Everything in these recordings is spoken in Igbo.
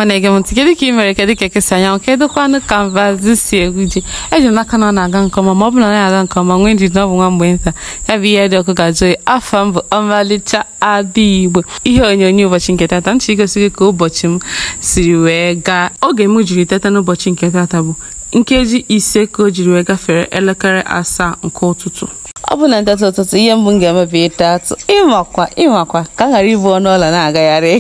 na-ege m ntị, kedu ka ị mere, kedu ka ekesa anya, kedu kwanụ canvas si egwuje eji n'aka na ọ na-aga nke ọma ma ọ bụrụ na ọ na-aga nke ọma nwee njide ọ bụ nwa mgbe nta ya bụ ihe dị ọkụ ga-azụ afọ mbụ ọmalịcha Ada Igbo ihe onyonyo ụbọchị nke tata ntị igosi gị ka ụbọchị m siri wee gaa. Oge m jiri teta n'ụbọchị nke tata bụ nkeji 5 ka o jiri wee gafere elekere 7 nke ụtụtụ. Ọ bụ na ntata ụtụtụ ihe mbụ m ga-eme bụ ịta atụ ịmakwa ka m ghara ibu ọnụ ọla na-agagharị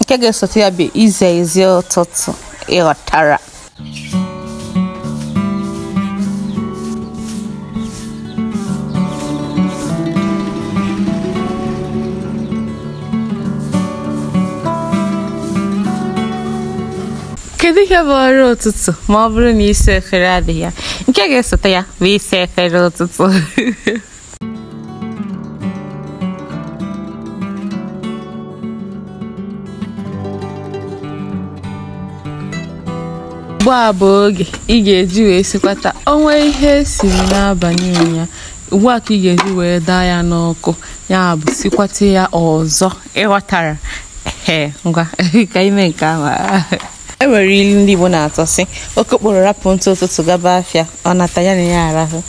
nke ga-esote ya bụ ize ezi ụtụtụ ịghọtara. Kedu ihe bụ ọrụ ụtụtụ ma ọ bụrụ na isi efere adịghị ya? Nke ga-esote ya bụ isi efere ụtụtụ. Ugbu a bụ oge ị ga-eji wee sikwata onwe ihe siri n'abalị ụnyaahụ. Ugbu a ka ị ga-eji wee daa ya n'ọkụ, ya bụ sikwata ya ọzọ ịghọtara. Ngwa ka ime nke ahụ. E nwere ilu ndị Igbo na-atọ sị okokporo rapụ ntụ ụtụtụ gaba afịa ọ nata ya na ya arahụ.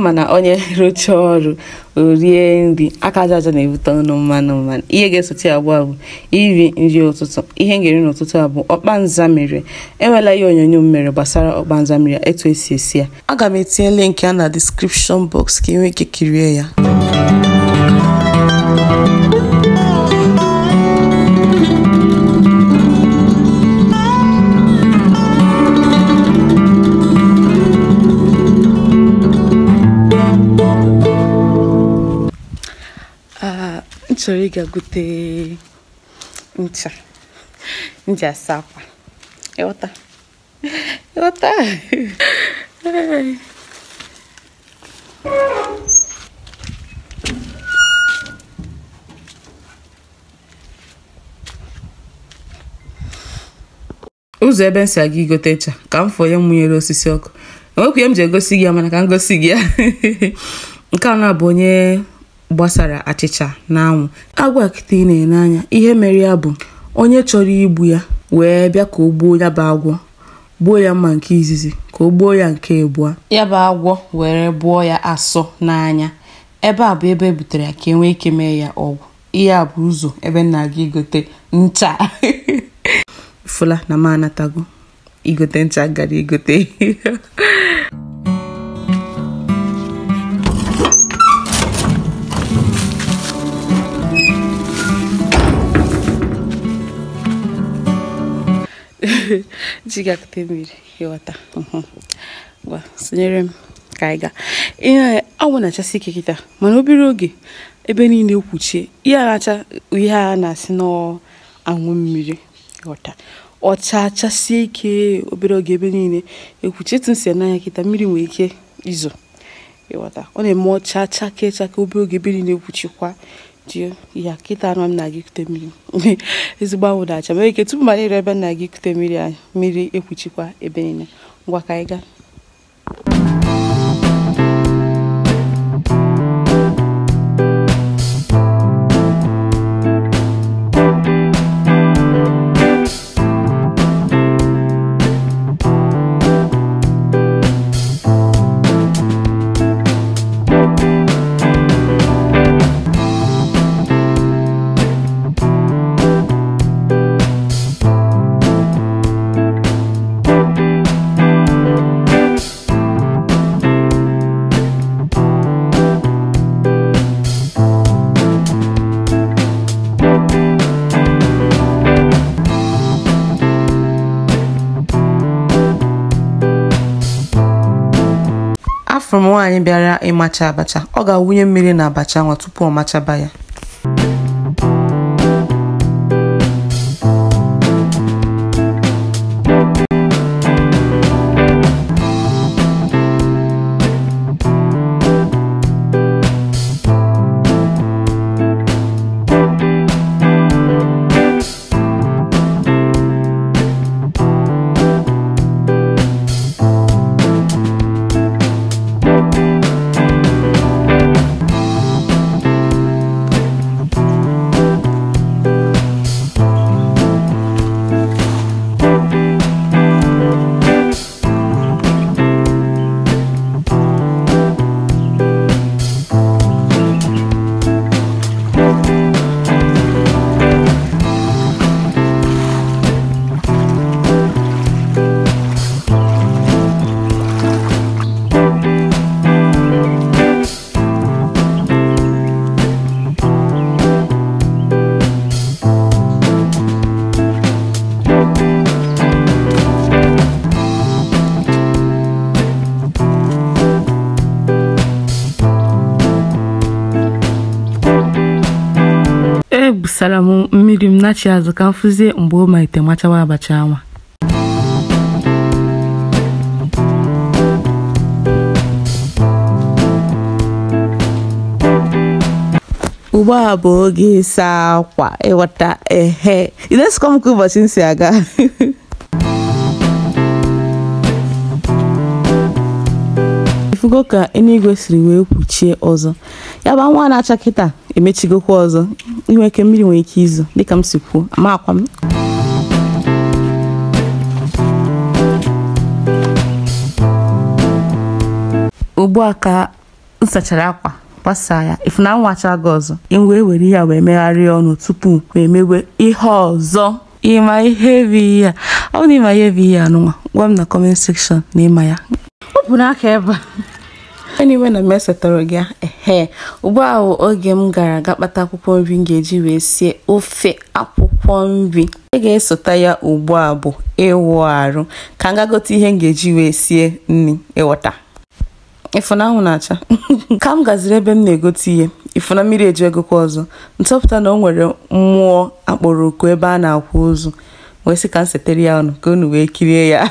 Mana onye rụcha ọrụ orie nri aka aja na-ebute ọnụ mmanụ. Ihe ga-esote ya bụ iri nri ụtụtụ. Ihe m ga-eri n'ụtụtụ a bụ ọkpanza mere. Enwela ihe onyonyo m mere gbasara ọkpanza mere etu esi esi ya. Aga m etinye link ya na description box ka ị nwee ike kirie ya. Chọrọ ịga gote ncha asa akwa. Ịghọta ụzọ ebe m si aga igote ncha ka m fọ ya mụnyere osisi ọkụ. Enwekwa m ji egosi gị ya mana ka m gosi gị ya. Nke a na-abụ onye gbasara achịcha n'anwụ. Agwa kịta ị na-ene anya ihe mere ya bụ onye chọrọ igbu ya wee bịa ka o gbuo ya bụ agwọ, gbuo ya mma nke izizi ka o gbuo ya nke abụọ. Ya bụ agwọ were gbuo ya asọ n'anya. Ebe a bụ ebe e butere ya ka e nwee ike mee ya ọgwụ. Ihe a bụ ụzọ ebe m na-aga igote ncha. Fụla na m anatago igote ncha gara igote. Jiga kute mmiri ịghọta. Gwa sonyere m ka anyị gaa. Ihe awụ na-achasị ike kịta mana obere oge ebe niile kwuchie ihe na-acha ihe a na-asị n'anwụ mmiri ịghọta. Ọcha achasị ike obere oge ebe niile ekwuchie. Etu nsi n'anya kịta mmiri nwere ike izo ịghọta. Ọ na-eme ọcha chake obere oge ebe niile ekwuchikwa ya kịta anọ m na-aga ikute mmiri. Ezigbo anwụ na-acha mere ike tupu mara ebe m na-aga ikute mmiri ekwuchikwa ebe niile. Ngwa ka anyị gaa. afụrụ m nwaanyị bịara ịmacha abacha. Ọ ga-awụnye mmiri na abacha nwa tupu ọ machaba ya. Busara m mmiri m nachi azụ ka m fụzie mgbe o malite machawa abacha anwa. Ugbu a bụ oge ịsa akwa ịghọta ehe. Inesikwa m ka ụbọchị m si aga. Ifugo ka eluigwe siri wee kwuchie ọzọ. Ya bụ nwa na-acha kịta emechigokwa ọzọ. Inwe ike mmiri nwere ike izo dịka m si kwuo, ama akwa m. Ugbu a ka m sachara akwa gbasa ya, ifu na nwacha gị ọzọ wee were ya wee megharịa ọnụ tupu wee mewe ihe ọzọ. Ịma ihe bụ ya, ọ bụ ịma ihe bụ ya anụnwa, gwa m na comment section na ịma ya. Ọ bụ n'aka ebe a. Anyway, na mesetọrọ gị ehe. Ugbu a oge m gara kpata akwụkwọ nri m ga-eji wee sie ofe akwụkwọ nri. Ị ga-esota ya ugbu a bụ ịwụ arụ ka m gagote ihe m ga-eji wee sie nri ịghọta. Ifunanwụ na-acha. Ka m gaziri ebe m na-egote ihe, ifuna mmiri eju egokwa ọzọ. Ntọpụta na o nwere mmụọ akpọrọ oku ebe a na-akwa ozu. Wee sị ka m setere ya ọnụ ka unu wee kirie ya.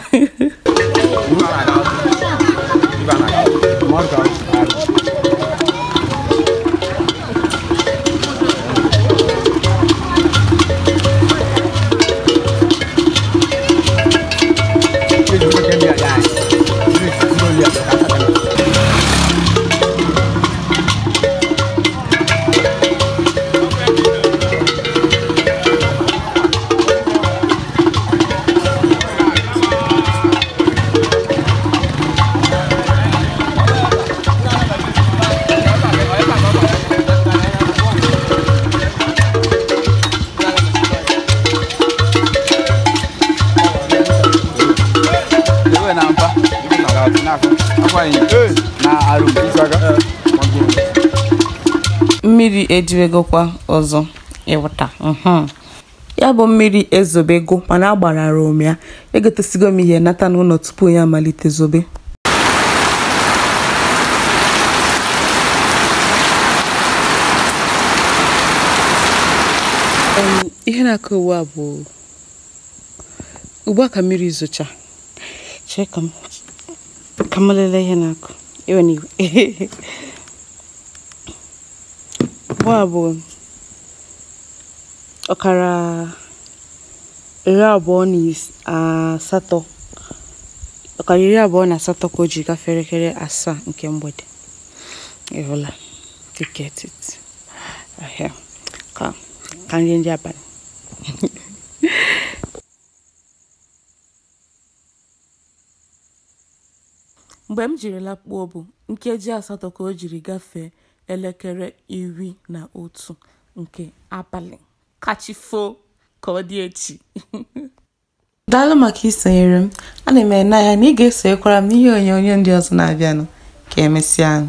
Mmiri ejiwegokwa ọzọ ịwụta. Ya bụ mmiri ezobego mana agbarara ụmịa. Egotesigo m ihe nata n'ụlọ tupu ya amalite zobe. Ihe na-akọ ugbu a ka mmiri zocha. Chee ka m lelee ihe na-akọ. Iwe n'iwe. Bụ ọkara 28 ka o ji gafere elekere 7 nke mgbede. Ịhụla tiketi ahịa ka nri ndị abalị. Mgbe m jiri lakpuo bụ nkeji 8 ka o jiri gafee elekere 11 nke abalị. Kachifo ka ọ dị echi. Daalụ maka isonyere m. Ana m ene anya na ị ga-esonyekwara m n'ihe onyonyo ndị ọzọ na-abịanụ. Ka emesịa.